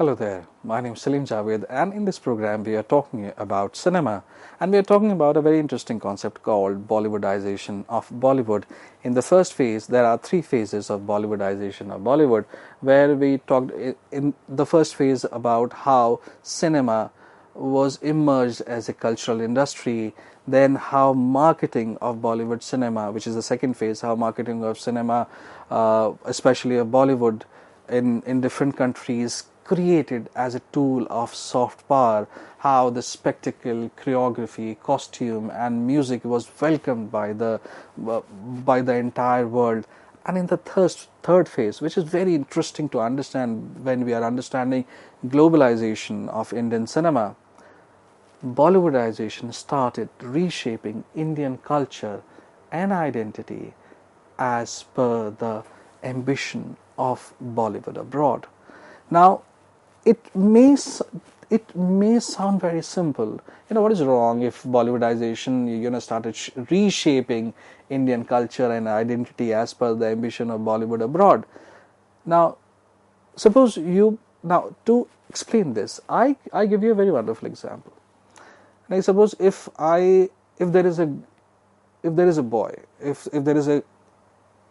Hello there, my name is Salim Javed, and in this program we are talking about cinema, and we are talking about a very interesting concept called Bollywoodization of Bollywood. In the first phase, there are three phases of Bollywoodization of Bollywood, where we talked in the first phase about how cinema was emerged as a cultural industry, then how marketing of Bollywood cinema, which is the second phase, how marketing of cinema, especially of Bollywood, in different countries created as a tool of soft power, how the spectacle, choreography, costume and music was welcomed by the entire world. And in the third phase, which is very interesting to understand when we are understanding globalization of Indian cinema, Bollywoodization started reshaping Indian culture and identity as per the ambition of Bollywood abroad. Now, it may sound very simple. What is wrong if Bollywoodization started reshaping Indian culture and identity as per the ambition of Bollywood abroad? Now, to explain this, I give you a very wonderful example. Now, suppose if there is a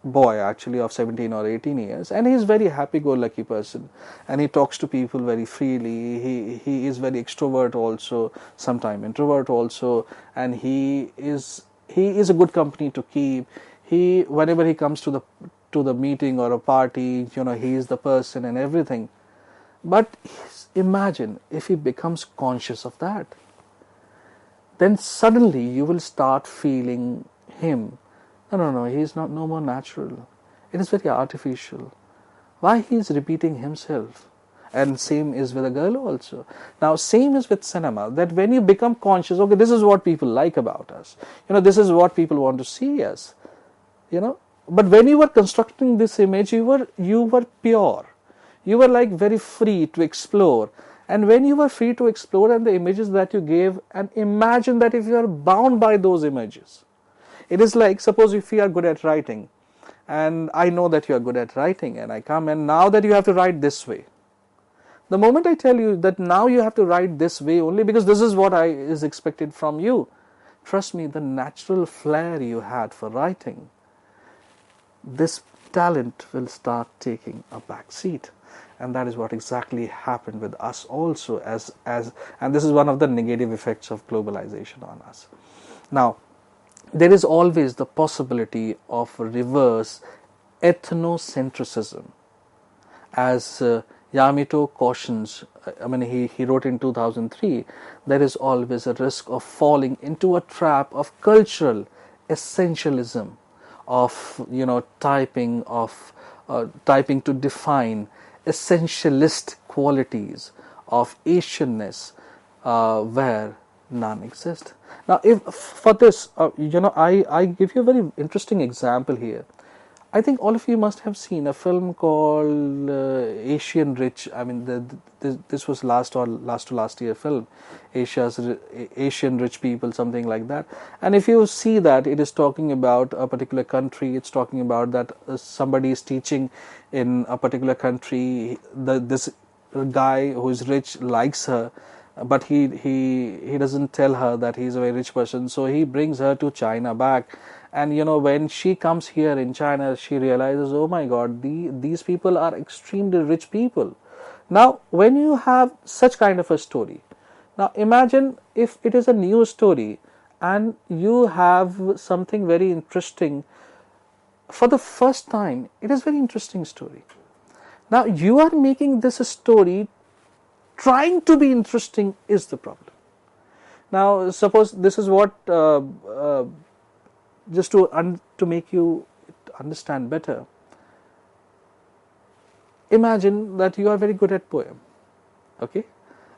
boy actually of 17 or 18 years, and he is very happy-go-lucky person, and he talks to people very freely. He is very extrovert also, sometimes introvert also, and he is a good company to keep. Whenever he comes to the meeting or a party, he is the person and everything. But imagine if he becomes conscious of that, then suddenly you will start feeling him. No, he is no more natural. It is very artificial. Why he is repeating himself? And same is with a girl also. Now, same is with cinema, that when you become conscious, okay, this is what people like about us. This is what people want to see us. But when you were constructing this image, you were pure. You were like very free to explore. And when you were free to explore and the images that you gave, and imagine that if you are bound by those images, it is like, suppose if you are good at writing, and I know that you are good at writing, and I come and now that you have to write this way. The moment I tell you that now you have to write this way only because this is what is expected from you, trust me, the natural flair you had for writing, this talent will start taking a back seat. And that is what exactly happened with us also, and this is one of the negative effects of globalization on us. Now, there is always the possibility of reverse ethnocentrism. As Yamito cautions, he wrote in 2003, there is always a risk of falling into a trap of cultural essentialism, of typing to define essentialist qualities of Asianness where none exist. Now, if for this, I give you a very interesting example here. I think all of you must have seen a film called Asian Rich. This was last year film, Asian Rich People, something like that. And if you see that, it is talking about a particular country. It's talking about that somebody is teaching in a particular country. This guy who is rich likes her, but he doesn't tell her that he's a very rich person, so he brings her to China back. And when she comes here in China, she realizes, oh my God, these people are extremely rich people. Now, when you have such kind of a story, now imagine if it is a new story and you have something very interesting for the first time. It is very interesting story. Now, you are making this a story trying to be interesting is the problem. Now, suppose this is what, just to make you understand better, imagine that you are very good at poem, okay?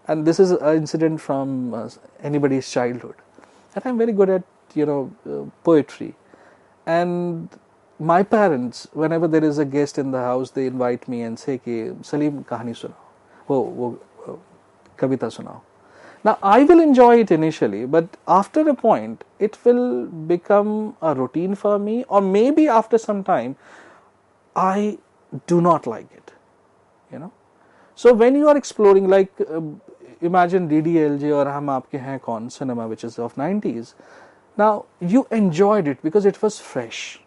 And this is an incident from anybody's childhood. And I'm very good at, poetry. And my parents, whenever there is a guest in the house, they invite me and say, Salim, kahani sunao. wo kavita sunao. Now, I will enjoy it initially, but after a point, it will become a routine for me, or maybe after some time, I do not like it, So when you are exploring, like imagine DDLJ or Hum Aapke Hain Kaun cinema, which is of 90s. Now you enjoyed it because it was fresh.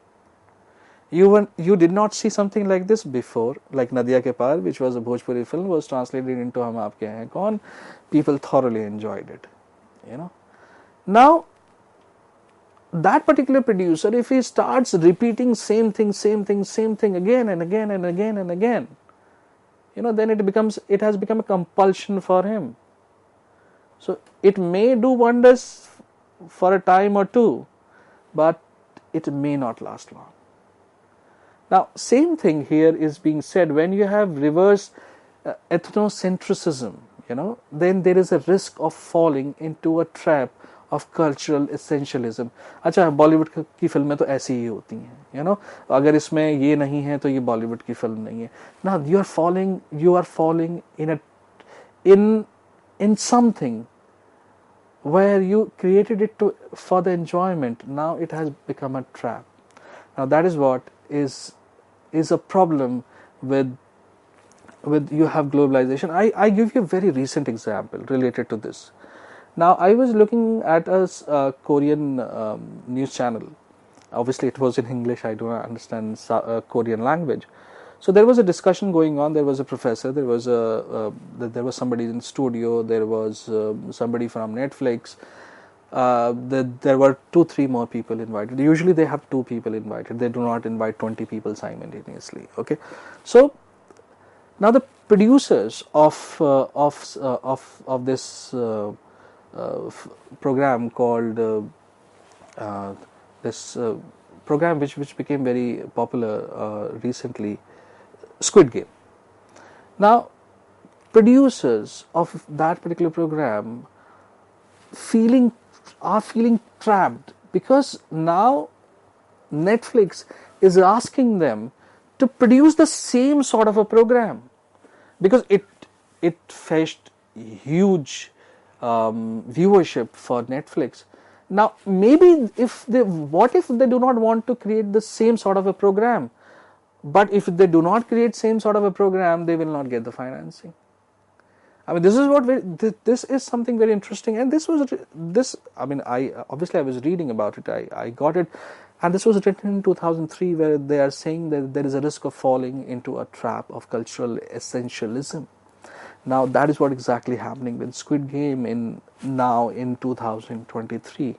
You did not see something like this before, like Nadia Ke Paar, which was a Bhojpuri film, was translated into Hum Aapke Hain Kaun. People thoroughly enjoyed it, you know. Now, that particular producer, if he starts repeating same thing again and again and again and again, you know, then it has become a compulsion for him. So it may do wonders for a time or two, but it may not last long. Now, same thing here is being said when you have reverse ethnocentrism, you know, then there is a risk of falling into a trap of cultural essentialism. अच्छा, बॉलीवुड की फिल्में तो ऐसी ही होती हैं, you know, अगर इसमें ये नहीं है तो ये बॉलीवुड की फिल्म नहीं है. Now you are falling in something where you created it for the enjoyment. Now it has become a trap. Now that is what is a problem with you have globalization. I give you a very recent example related to this. Now I was looking at a Korean news channel. Obviously it was in English. I do not understand Korean language. So there was a discussion going on. There was a professor. There was somebody in studio. There was somebody from Netflix. There were 2-3 more people invited. Usually they have 2 people invited. They do not invite 20 people simultaneously. Okay, so now the producers of this program called this program which became very popular recently, Squid Game. Now, producers of that particular program are feeling trapped because now Netflix is asking them to produce the same sort of a program because it fetched huge viewership for Netflix. Now maybe what if they do not want to create the same sort of a program, but if they do not create same sort of a program, they will not get the financing. I mean, this is something very interesting, and I mean, I was reading about it. I got it, and this was written in 2003, where they are saying that there is a risk of falling into a trap of cultural essentialism. Now, that is what exactly happening with Squid Game in 2023.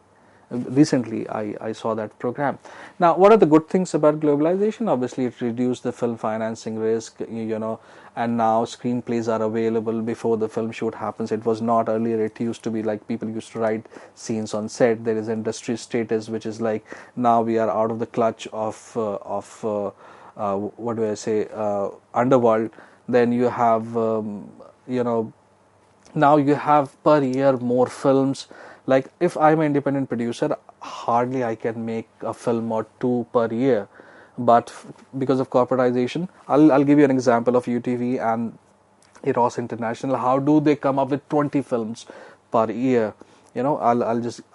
Recently, I saw that program. Now, what are the good things about globalization? Obviously, it reduced the film financing risk, you know, and now screenplays are available before the film shoot happens. It was not earlier. It used to be like people used to write scenes on set. There is industry status, which is like now we are out of the clutch of what do I say, underworld. Then you have, you know, now you have per year more films. Like if I'm an independent producer, hardly I can make a film or 2 per year. But because of corporatization, I'll give you an example of UTV and Eros International. How do they come up with 20 films per year? You know,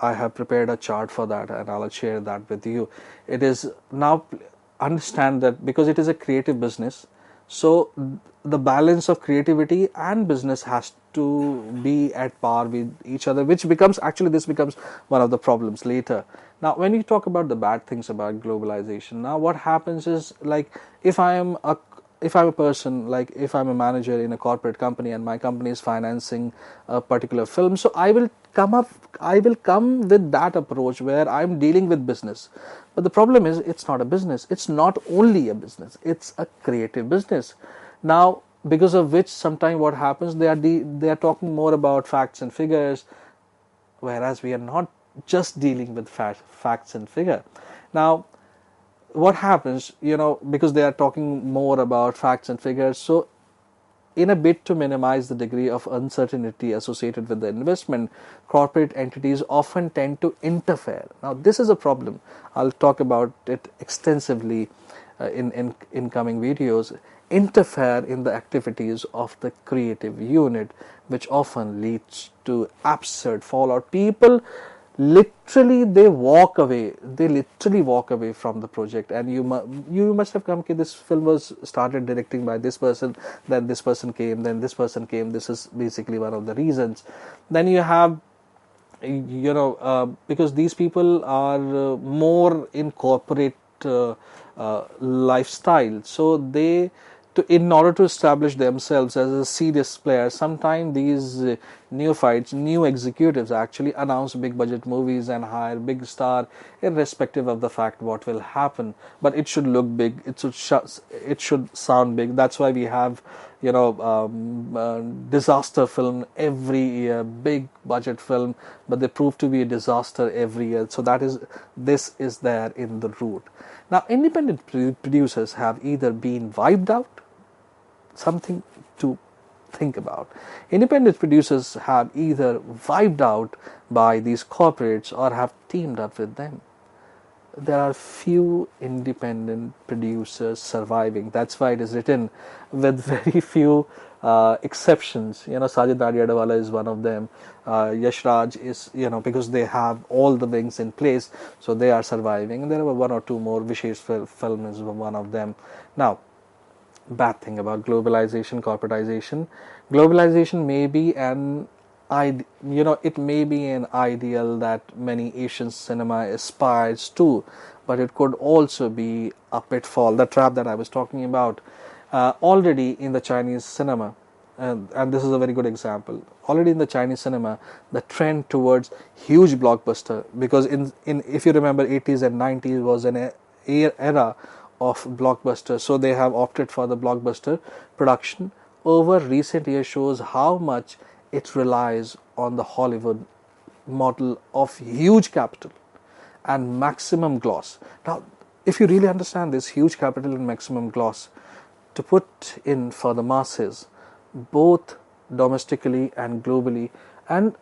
I have prepared a chart for that and I'll share that with you. It is now, understand that because it is a creative business, so the balance of creativity and business has to be at par with each other, which becomes this becomes one of the problems later. Now, when you talk about the bad things about globalization, now what happens is, like, if I'm a person, like if I'm a manager in a corporate company and my company is financing a particular film, so I will come with that approach where I'm dealing with business. But the problem is, it's not a business. It's not only a business. It's a creative business. Now, because of which sometimes what happens, they are talking more about facts and figures, whereas we are not just dealing with facts and figure. Now, what happens, you know, because they are talking more about facts and figures, so in a bid to minimize the degree of uncertainty associated with the investment, corporate entities often tend to interfere. Now, this is a problem. I'll talk about it extensively in coming videos. Interfere in the activities of the creative unit, which often leads to absurd fallout. People literally they walk away. They literally walk away from the project, and you must have come. Okay, this film was started directing by this person, then this person came, then this person came. This is basically one of the reasons. Then you have, because these people are more in corporate lifestyle, so they, in order to establish themselves as a serious player, sometimes these neophytes, new executives actually announce big budget movies and hire big star, irrespective of the fact what will happen. But it should look big. It should sound big. That's why we have, disaster film every year, big budget film, but they prove to be a disaster every year. So this is there in the root. Now, independent producers have either been wiped out, something to think about. Independent producers have either wiped out by these corporates or have teamed up with them. There are few independent producers surviving. That's why it is written with very few exceptions. Sajid Nadiadwala is one of them. Yash Raj is, because they have all the wings in place, so they are surviving. And there are one or two more. Vishesh film is one of them. Now, bad thing about globalization, corporatization. Globalization may be it may be an ideal that many Asian cinema aspires to, but it could also be a pitfall, the trap that I was talking about. Already in the Chinese cinema, and this is a very good example, already in the Chinese cinema, the trend towards huge blockbuster, because in if you remember, 80s and 90s was an era of blockbuster, so they have opted for the blockbuster production. Over recent years shows how much it relies on the Hollywood model of huge capital and maximum gloss. Now, if you really understand this huge capital and maximum gloss to put in for the masses, both domestically and globally, and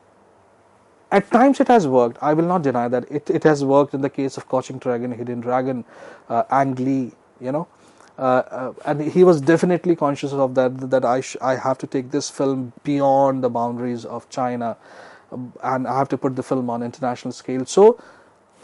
at times it has worked. I will not deny that it has worked in the case of Crouching Dragon, Hidden Dragon, Ang Lee, and he was definitely conscious of that I have to take this film beyond the boundaries of China, and I have to put the film on international scale. So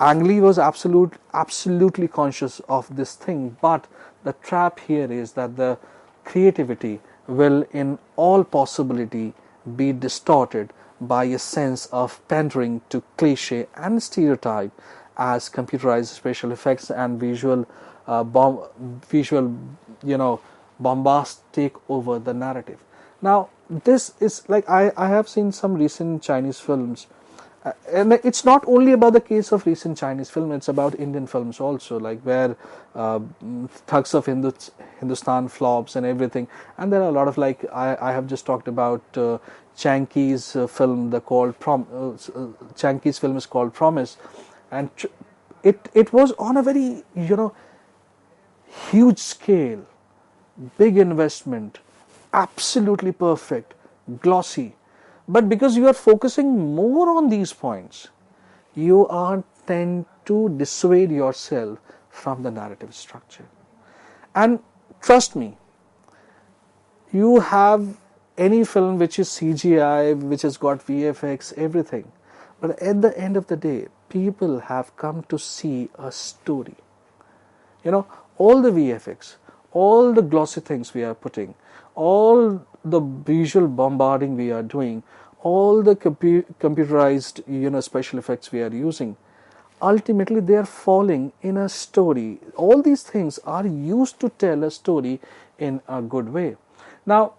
Ang Lee was absolutely conscious of this thing, but the trap here is that the creativity will in all possibility be distorted by a sense of pandering to cliche and stereotype as computerized special effects and visual bombast take over the narrative. Now, this is like I have seen some recent Chinese films, and it's not only about the case of recent Chinese film, it's about Indian films also, like where Thugs of Hindustan flops and everything. And there are a lot of, like I have just talked about Chanki's film, Chanki's film is called Promise, and it was on a very huge scale, big investment, absolutely perfect, glossy. But because you are focusing more on these points, you are tend to dissuade yourself from the narrative structure. And trust me, you have any film which is CGI, which has got VFX, everything. But at the end of the day, people have come to see a story. All the VFX, all the glossy things we are putting, all the visual bombarding we are doing, all the computerized special effects we are using, ultimately they are falling in a story. All these things are used to tell a story in a good way. Now,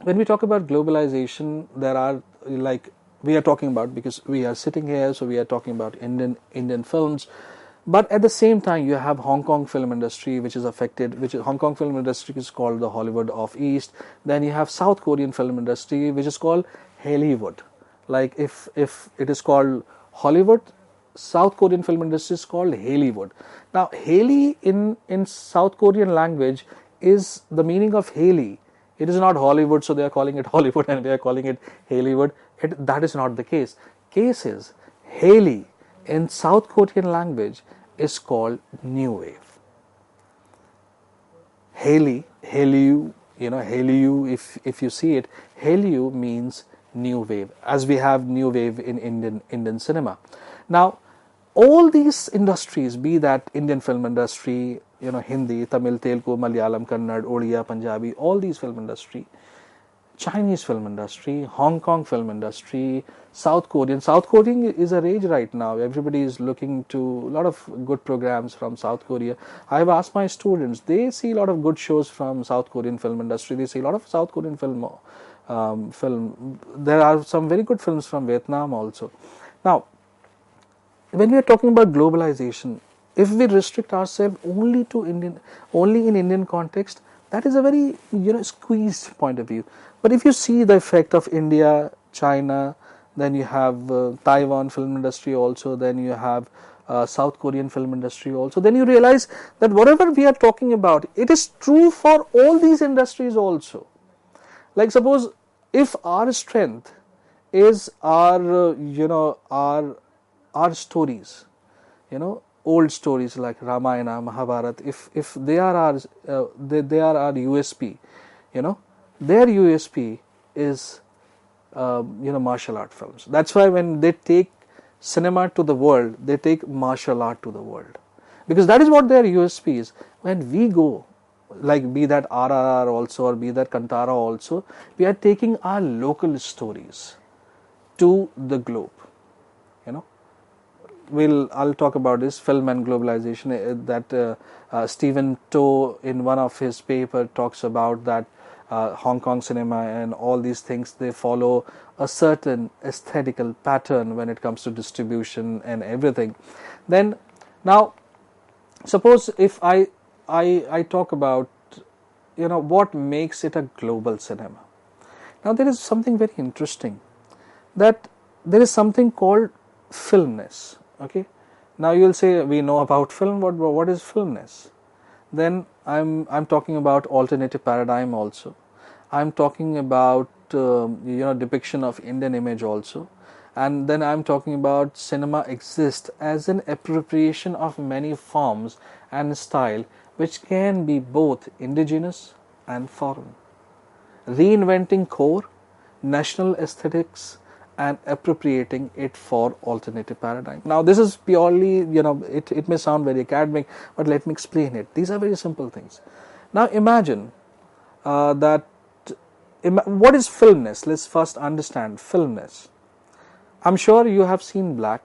when we talk about globalization, there are, like we are talking about, because we are sitting here, so we are talking about Indian films. But at the same time, you have Hong Kong film industry, which is affected. Hong Kong film industry is called the Hollywood of East. Then you have South Korean film industry, which is called Hollywood. Like if it is called Hollywood, South Korean film industry is called Hollywood. Now, Haley in South Korean language is the meaning of Haley. It is not Hollywood, so they are calling it Hollywood and we are calling it Hollywood. That is not the case. Case is Haley in South Korean language is called New Wave. Hallyu, if you see it, Hallyu means new wave, as we have new wave in Indian cinema. Now, all these industries, be that Indian film industry, Hindi, Tamil, Telugu, Malayalam, Kannada, Odia, Punjabi, all these film industry, Chinese film industry, Hong Kong film industry, South Korean. South Korean is a rage right now. Everybody is looking to a lot of good programs from South Korea. I have asked my students, they see a lot of good shows from South Korean film industry. They see a lot of South Korean film. There are some very good films from Vietnam also. Now, when we are talking about globalization, if we restrict ourselves only in Indian context, that is a very squeezed point of view. But if you see the effect of India, China, then you have Taiwan film industry also, then you have South Korean film industry also, then you realize that whatever we are talking about, it is true for all these industries also. Like suppose if our strength is our our stories, old stories like Ramayana, Mahabharata, if they are our they are our USP, their USP is martial art films. That's why when they take cinema to the world, they take martial art to the world, because that is what their USP is. When we go, like be that RRR also or be that Kantara also, we are taking our local stories to the globe. I'll talk about this film and globalization. That Stephen Tow in one of his paper talks about that Hong Kong cinema and all these things, they follow a certain aesthetical pattern when it comes to distribution and everything. Then now, suppose if I talk about what makes it a global cinema. Now there is something very interesting, that there is something called filmness. Okay, now you will say we know about film. What is filmness? Then I'm talking about alternative paradigm also. I'm talking about depiction of Indian image also, and then I'm talking about cinema exists as an appropriation of many forms and style which can be both indigenous and foreign, reinventing core national aesthetics and appropriating it for alternative paradigm. Now this is purely, it may sound very academic, but let me explain it. These are very simple things. Now imagine what is filmness? Let's first understand filmness. I'm sure you have seen Black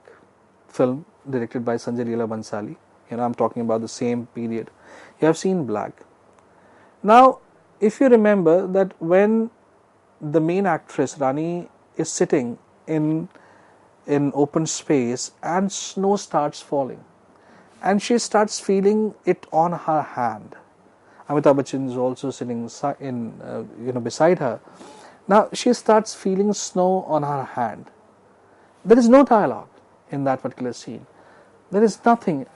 film directed by Sanjay Leela Bhansali. I'm talking about the same period. You have seen Black. Now, if you remember that when the main actress Rani is sitting in open space and snow starts falling and she starts feeling it on her hand. Amitabh Bachchan is also sitting beside her. Now she starts feeling snow on her hand. There is no dialogue in that particular scene. There is nothing.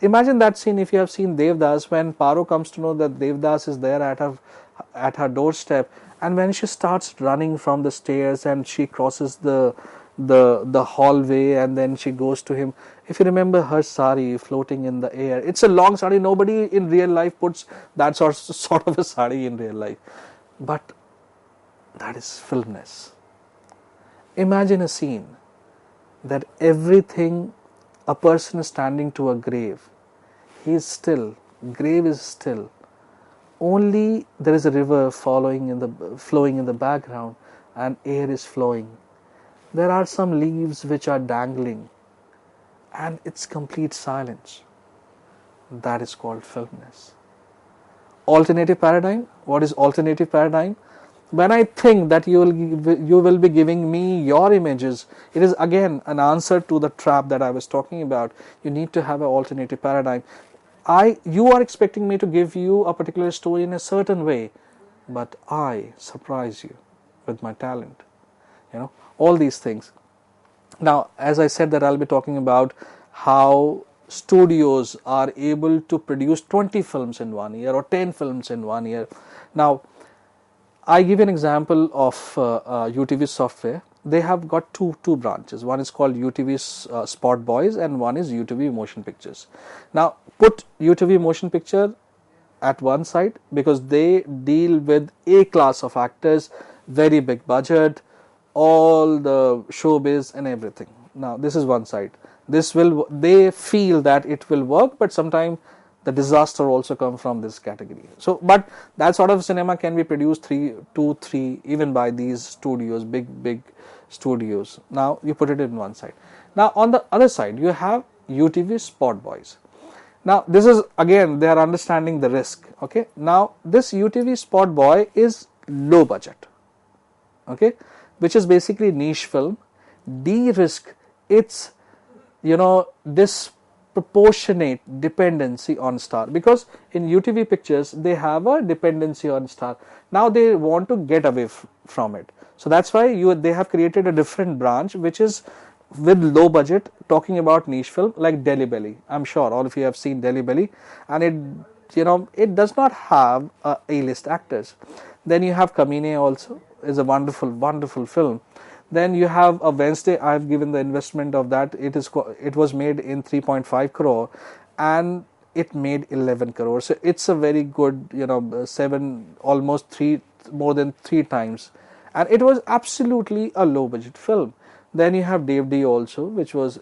Imagine that scene if you have seen Devdas, when Paro comes to know that Devdas is there at her doorstep, and when she starts running from the stairs and she crosses the hallway and then she goes to him. If you remember her sari floating in the air, it's a long sari. Nobody in real life puts that sort of a sari in real life. But that is filmness. Imagine a scene that everything, a person is standing to a grave. He is still. Grave is still. Only there is a river flowing in the background and air is flowing. There are some leaves which are dangling and it's complete silence. That is called filmness. Alternative paradigm. What is alternative paradigm? When I think that you will be giving me your images, it is again an answer to the trap that I was talking about. You need to have an alternative paradigm. You are expecting me to give you a particular story in a certain way, but I surprise you with my talent. All these things. Now, as I said that I'll be talking about how studios are able to produce 20 films in 1 year or 10 films in 1 year. Now, I give an example of UTV software. They have got two branches. One is called UTV Spot Boys and one is UTV Motion Pictures. Now, put UTV Motion Picture at one side because they deal with A class of actors, very big budget, all the showbiz and everything. Now this is one side. They feel that it will work, but sometimes the disaster also come from this category. So, but that sort of cinema can be produced 3, even by these studios, big studios. Now you put it in one side. Now on the other side, you have UTV spot boys. Now this is again, they are understanding the risk. Okay. Now this UTV spot boy is low budget. Okay, which is basically niche film, de-risk its, disproportionate dependency on star, because in UTV pictures they have a dependency on star. Now they want to get away from it. So that's why they have created a different branch which is with low budget, talking about niche film like Delhi Belly. I'm sure all of you have seen Delhi Belly, and it does not have A-list actors. Then you have Kamine also, is a wonderful film. Then you have a Wednesday. I have given the investment of that. It was made in 3.5 crore, and it made 11 crore. So it's a very good, more than 3 times, and it was absolutely a low budget film. Then you have Dave D also, which was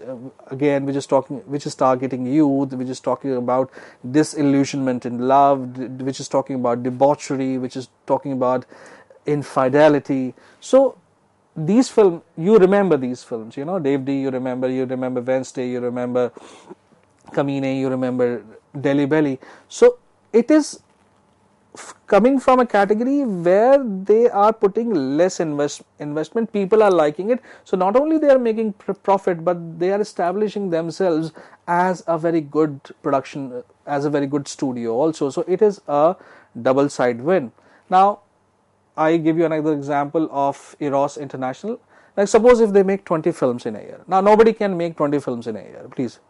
again, which is targeting youth, which is talking about disillusionment in love, which is talking about debauchery, which is talking about infidelity. So these films, you remember these films, Dave D, you remember Wednesday, you remember Kamine, you remember Delhi Belly. So it is coming from a category where they are putting less investment. People are liking it. So not only they are making profit, but they are establishing themselves as a very good production, as a very good studio also. So it is a double side win. Now I give you another example of Eros International. Like suppose if they make 20 films in a year. Now nobody can make 20 films in a year. Please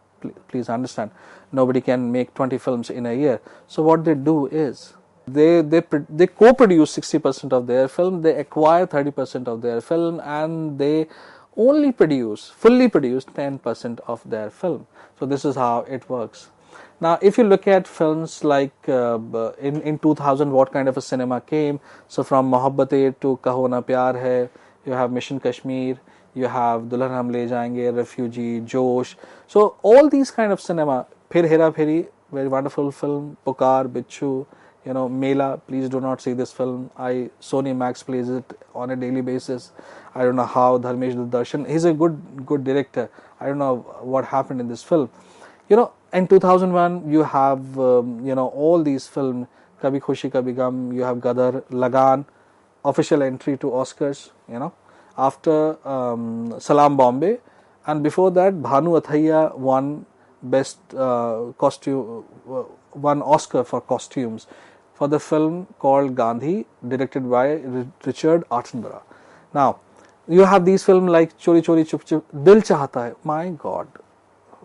understand. Nobody can make 20 films in a year. So what they do is they co-produce 60% of their film, they acquire 30% of their film, and they only fully produce 10% of their film. So this is how it works. Now if you look at films like in 2000, what kind of a cinema came? So from Mohabbatein to Kaho Na Pyar Hai, you have Mission Kashmir, you have Dulhan Hum Le Jayenge, Refugee, Josh. So all these kind of cinema, Phir Hera Pheri, very wonderful film, Pukar, Bichu, Mela, please do not see this film. Sony Max plays it on a daily basis. I don't know how. Dharmesh Darshan, he's a good director. I don't know what happened in this film. In 2001, you have, all these films, Kabhi Khushi Kabhi Gum, you have Gadar, Lagan, official entry to Oscars, after Salam Bombay, and before that, Bhanu Athaiya won won Oscar for costumes for the film called Gandhi, directed by Richard Attenborough. Now, you have these films like Chori Chori Chup Chup, Dil Chahta Hai. My God,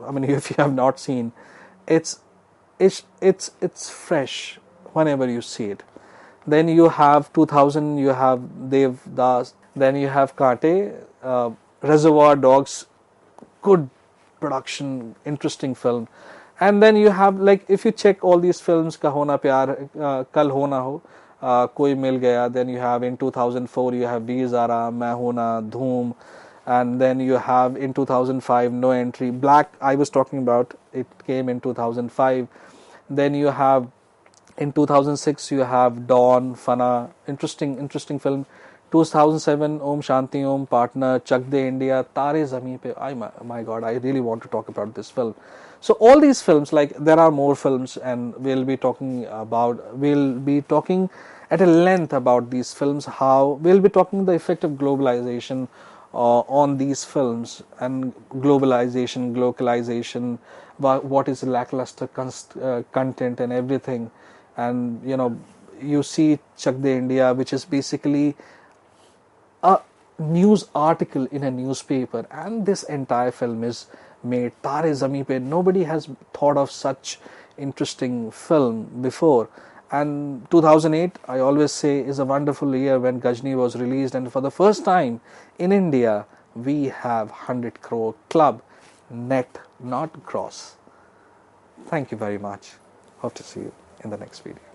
I mean, if you have not seen, it's fresh whenever you see it. Then you have 2000, you have Dev Das. Then you have Kaate, Reservoir Dogs, good production, interesting film. And then you have, like, if you check all these films, Kaho Na Pyar, Kal Ho Na Ho, Koi Mil Gaya. Then you have in 2004, you have Veer Zara, Main Hoon Na, Dhoom. And then you have in 2005, No Entry. Black, I was talking about, it came in 2005. Then you have in 2006, you have Dawn, Fana, interesting film. 2007, Om Shanti Om, Partner, Chak De India, Tare Zameen Pe. My God, I really want to talk about this film. So all these films, like, there are more films, and we'll be talking at a length about these films, how we'll be talking the effect of globalization on these films, and localization, what is lackluster content and everything. And you see Chak De India, which is basically a news article in a newspaper, and this entire film is made. Tare Zameen Pe, nobody has thought of such interesting film before. And 2008, I always say, is a wonderful year when Ghajini was released, and for the first time in India, we have 100 crore club, net, not gross. Thank you very much. Hope to see you in the next video.